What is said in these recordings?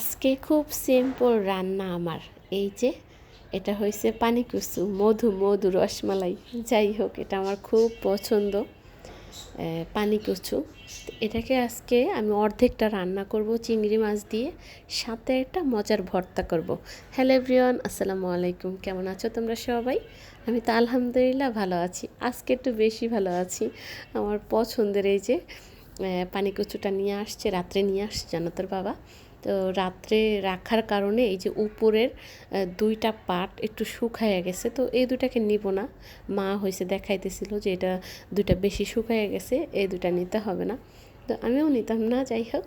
আজকে খুব সিম্পল রান্না আমার। এই যে এটা হয়েছে পানিকুসু, মধু মধু রসমালাই। যাই হোক, এটা আমার খুব পছন্দ। পানিকুচু এটাকে আজকে আমি অর্ধেকটা রান্না করব চিংড়ি মাছ দিয়ে, সাথে একটা মজার ভর্তা করব। হ্যালো এভরিওয়ান, আসসালামু আলাইকুম। কেমন আছো তোমরা সবাই? আমি তো আলহামদুলিল্লাহ ভালো আছি। আজকে একটু বেশি ভালো আছি। আমার পছন্দের এই যে পানিকুচুটা নিয়ে আসছে, রাত্রে নিয়ে আসছে জানো তোর বাবা। তো রাত্রে রাখার কারণে এই যে উপরের দুইটা পাট একটু শুকাইয়া গেছে, তো এই দুটাকে নিব না। মা হয়েছে দেখাইতেছিল যে এটা দুইটা বেশি শুকাইয়া গেছে, এই দুটা নিতে হবে না। তো আমিও নিতাম না। যাই হোক,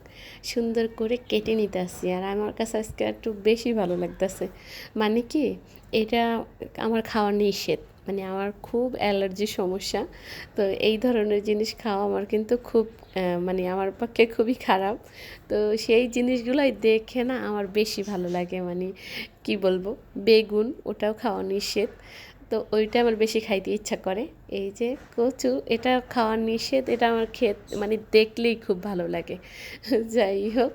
সুন্দর করে কেটে নিতে আসছি। আর আমার কাছে আজকে একটু বেশি ভালো লাগতেছে। মানে কি, এটা আমার খাওয়া নিষেধ, মানে আমার খুব অ্যালার্জির সমস্যা। তো এই ধরনের জিনিস খাওয়া আমার কিন্তু খুব মানে আমার পক্ষে খুবই খারাপ। তো সেই জিনিসগুলোই দেখে না আমার বেশি ভালো লাগে। মানে কি বলবো, বেগুন ওটাও খাওয়া নিষেধ, তো ওইটা আমার বেশি খাইতে ইচ্ছা করে। এই যে কচু, এটা খাওয়া নিষেধ, এটা আমার মানে দেখলেই খুব ভালো লাগে। যাই হোক,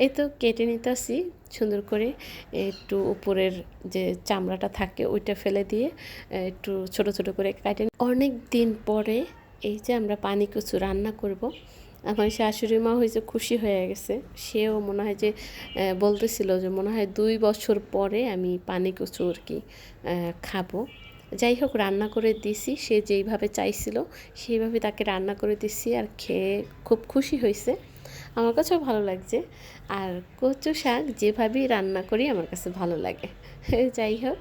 এই তো কেটে নিতেছি সুন্দর করে। একটু উপরের যে চামড়াটা থাকে ওইটা ফেলে দিয়ে একটু ছোট ছোট করে কাটে। অনেক দিন পরে এই যে আমরা পানি কচু রান্না করব। আমার শাশুড়ি মা হয়েছে খুশি হয়ে গেছে। সেও মনে হয় যে বলতেছিল যে মনে হয় 2 বছর পরে আমি পানি কচু আর কি খাবো। যাই হোক, রান্না করে দিছি, সে যেইভাবে চাইছিল সেইভাবে তাকে রান্না করে দিছি, আর খেয়ে খুব খুশি হয়েছে। আমার কাছেও ভালো লাগছে। আর কচু শাক যেভাবেই রান্না করি আমার কাছে ভালো লাগে। যাই হোক,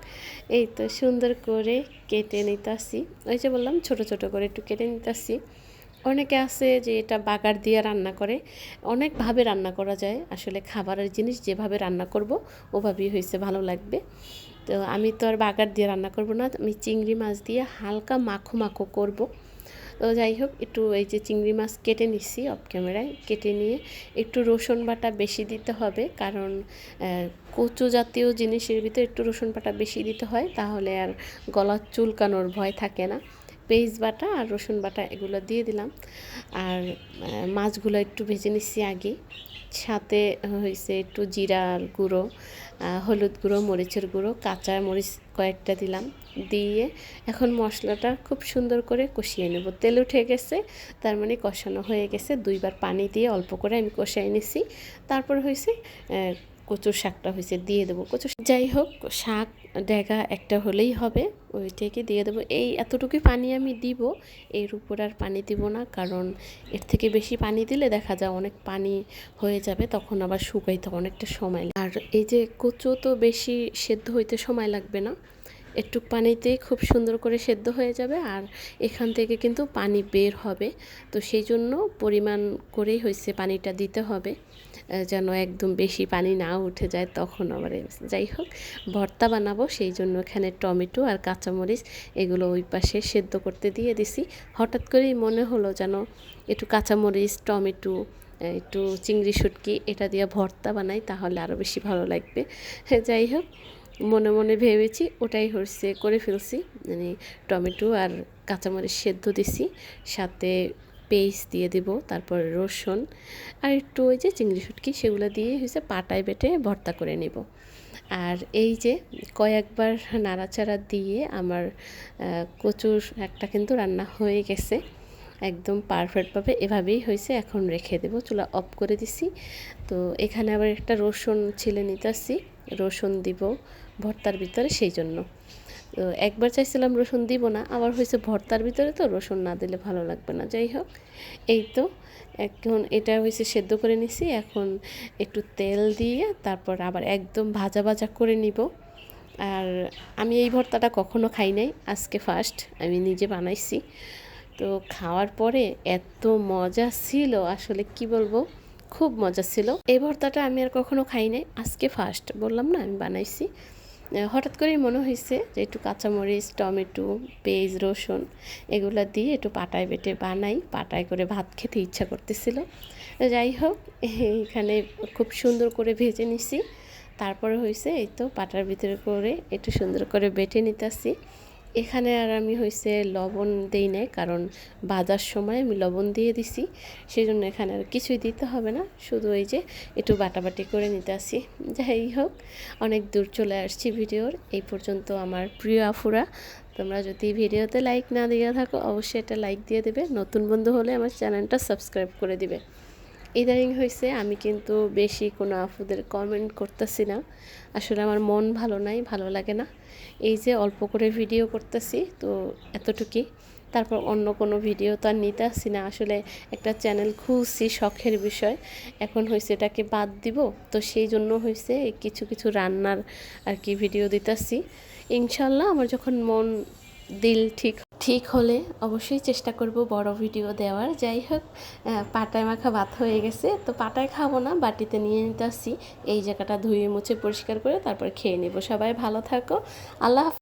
এই তো সুন্দর করে কেটে নিতেছি। ওই যে বললাম ছোট ছোট করে একটু কেটে নিতেছি। অনেকে আছে যে এটা বাগার দিয়ে রান্না করে। অনেকভাবে রান্না করা যায়, আসলে খাবারের জিনিস যেভাবে রান্না করব ওভাবেই হয়েছে ভালো লাগবে। তো আমি তো আর বাগার দিয়ে রান্না করব না, আমি চিংড়ি মাছ দিয়ে হালকা মাখো মাখো করব। তো যাই হোক, একটু এই যে চিংড়ি মাছ কেটে নিচ্ছি অফ ক্যামেরায়। কেটে নিয়ে একটু রসুন বাটা বেশি দিতে হবে, কারণ কচু জাতীয় জিনিসের ভিতরে একটু রসুন বাটা বেশি দিতে হয়, তাহলে আর গলা চুলকানোর ভয় থাকে না। পেঁয়াজ বাটা আর রসুন বাটা এগুলো দিয়ে দিলাম। আর মাছগুলো একটু ভেজে নিচ্ছি আগে। সাথে হয়েছে একটু জিরার গুঁড়ো, হলুদ গুঁড়ো, মরিচের গুঁড়ো, কাঁচা মরিচ কয়েকটা দিলাম। দিয়ে এখন মশলাটা খুব সুন্দর করে কষিয়ে নেব। তেল উঠে গেছে, তার মানে কষানো হয়ে গেছে। 2বার পানি দিয়ে অল্প করে আমি কষাই নিছি। তারপর হয়েছে কচুর শাকটা হয়েছে দিয়ে দেবো। যাই হোক, শাক ডেগা একটা হলেই হবে, ওইটাকে দিয়ে দেবো। এই এতটুকুই পানি আমি দিব, এর উপর আর পানি দিব না, কারণ এর থেকে বেশি পানি দিলে দেখা যায় অনেক পানি হয়ে যাবে, তখন আবার শুকাইতে অনেকটা সময় লাগে। আর এই যে কচু তো বেশি সেদ্ধ হইতে সময় লাগবে না, একটু পানিতেই খুব সুন্দর করে সেদ্ধ হয়ে যাবে। আর এখান থেকে কিন্তু পানি বের হবে, তো সেই জন্য পরিমাণ করেই হয়েছে পানিটা দিতে হবে, যেন একদম বেশি পানি না উঠে যায় তখন আবার। যাই হোক, ভর্তা বানাবো, সেই জন্য এখানে টমেটো আর কাঁচামরিচ এগুলো ওই পাশে সেদ্ধ করতে দিয়ে দিছি। হঠাৎ করেই মনে হলো যেন একটু কাঁচামরিচ, টমেটো, একটু চিংড়ি শুটকি এটা দিয়ে ভর্তা বানাই, তাহলে আরও বেশি ভালো লাগবে। যাই হোক, মনে মনে ভেবেছি, ওটাই হচ্ছে করে ফেলছি। মানে টমেটো আর কাঁচামরিচ সেদ্ধ দিছি, সাথে পেস্ট দিয়ে দেব, তারপর রসুন আর একটু ওই যে চিংড়ি শুটকি সেগুলো দিয়ে হচ্ছে পাটায় বেটে ভর্তা করে নেব। আর এই যে কয়েকবার নাড়াচাড়া দিয়ে আমার কচুর একটা কিন্তু রান্না হয়ে গেছে একদম পারফেক্টভাবে। এভাবেই হয়েছে। এখন রেখে দেবো, চুলা অফ করে দিছি। তো এখানে আবার একটা রসুন ছিলে নিতেছি, রসুন দিব ভর্তার ভিতরে, সেই জন্য। তো একবার চাইছিলাম রসুন দিব না, আবার হয়েছে ভর্তার ভিতরে তো রসুন না দিলে ভালো লাগবে না। যাই হোক, এই তো এখন এটা হয়েছে সেদ্ধ করে নিছি। এখন একটু তেল দিয়ে তারপর আবার একদম ভাজা ভাজা করে নিব। আর আমি এই ভর্তাটা কখনো খাই নাই, আজকে ফার্স্ট আমি নিজে বানাইছি। তো খাওয়ার পরে এত মজা ছিল, আসলে কি বলবো, খুব মজা ছিল। এই ভর্তাটা আমি আর কখনো খাই নাই, আজকে ফার্স্ট, বললাম না আমি বানাইছি। হঠাৎ করেই মনে হয়েছে যে একটু কাঁচামরিচ, টমেটো, পেঁয়াজ, রসুন এগুলো দিয়ে একটু পাটায় বেটে বানাই, পাটায় করে ভাত খেতে ইচ্ছা করতেছিল। যাই হোক, এখানে খুব সুন্দর করে ভেজে নিছি। তারপরে হয়েছে এই তো পাটার ভিতরে করে একটু সুন্দর করে বেটে নিতেছি। এখানে আর আমি হইছে লবণ দেই নাই, কারণ ভাজার সময় আমি লবণ দিয়ে দিছি, সেই জন্য এখানে আর কিছুই দিতে হবে না, শুধু এই যে একটু বাটাবাটি করে নিতে আসি। যাই হোক, অনেক দূর চলে আসছি ভিডিওর এই পর্যন্ত। আমার প্রিয় আফুরা, তোমরা যদি ভিডিওতে লাইক না দিয়ে থাকো অবশ্যই একটা লাইক দিয়ে দেবে, নতুন বন্ধু হলে আমার চ্যানেলটা সাবস্ক্রাইব করে দিবে। ইদানিং হয়েছে আমি কিন্তু বেশি কোনো আপুদের কমেন্ট করতেছি না, আসলে আমার মন ভালো নাই, ভালো লাগে না। এই যে অল্প করে ভিডিও করতেছি তো এতটুকুই, তারপর অন্য কোনো ভিডিও তো আর নিতে আসছি না। আসলে একটা চ্যানেল খুলছি শখের বিষয়, এখন হয়েছে এটাকে বাদ দিব, তো সেই জন্য হয়েছে কিছু কিছু রান্নার আর কি ভিডিও দিতেছি। ইনশাল্লাহ আমার যখন মন দিল ঠিক ঠিক হলে অবশ্যই চেষ্টা করব বড় ভিডিও দেওয়ার। যাই হোক, পাটায় মাখা ভাত হয়ে গেছে, তো পাটায় খাবো না, বাটিতে নিয়ে নিতে আসছি। এই জায়গাটা ধুয়ে মুছে পরিষ্কার করে তারপর খেয়ে নেব। সবাই ভালো থাকো, আল্লাহ হাফেজ।